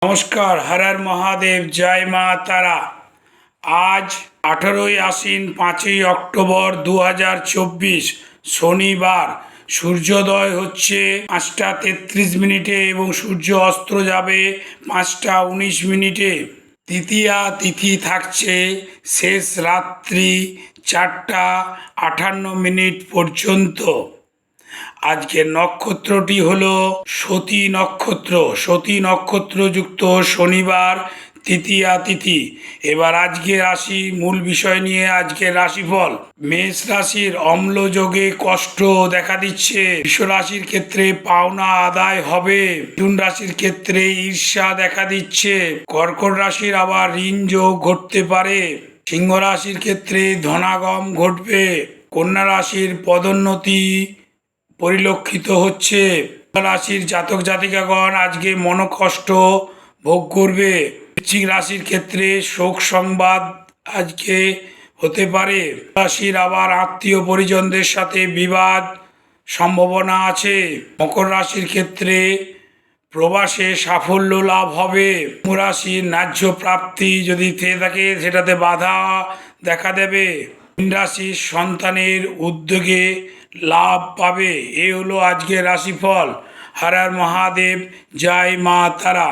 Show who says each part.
Speaker 1: নমস্কার, হর হর মহাদেব, জয় মা তারা। আজ 18ই আশ্বিন 5ই অক্টোবর 2024 শনিবার। সূর্যোদয় হচ্ছে 5টা 33 মিনিটে এবং সূর্য অস্ত যাবে 5টা 19 মিনিটে। তৃতীয়া তিথি থাকছে শেষ রাত্রি 4টা 58 মিনিট পর্যন্ত। আজকের নক্ষত্রটি হলো সতী নক্ষত্র। সতী নক্ষত্রযুক্ত শনিবার, তৃতীয়া তিথি। এবার আজকের রাশি মূল বিষয় নিয়ে আজকের রাশিফল। মেষ রাশির অম্লযোগে কষ্ট দেখা দিচ্ছে। বৃষ রাশির ক্ষেত্রে পাওনা আদায় হবে। মিথুন রাশির ক্ষেত্রে ঈর্ষা দেখা দিচ্ছে। কর্কট রাশির আবার ঋণ যোগ ঘটতে পারে। সিংহ রাশির ক্ষেত্রে ধনাগম ঘটবে। কন্যা রাশির পদোন্নতি পরিলক্ষিত হচ্ছে। রাশির জাতক জাতিকাগণ আজকে মনোকষ্ট ভোগ করবে। বৃশ্চিক রাশির ক্ষেত্রে শোক সংবাদ আজকে হতে পারে। রাশির আবার আত্মীয় পরিজনদের সাথে বিবাদ সম্ভাবনা আছে। মকর রাশির ক্ষেত্রে প্রবাসে সাফল্য লাভ হবে। কুম্ভ রাশির ন্যায্য প্রাপ্তি যদি থেকে থাকে সেটাতে বাধা দেখা দেবে। মীন রাশির সন্তানের উদ্যোগে লাভ পাবে। এ হলো আজকের রাশিফল। হর হর মহাদেব, জয় মা তারা।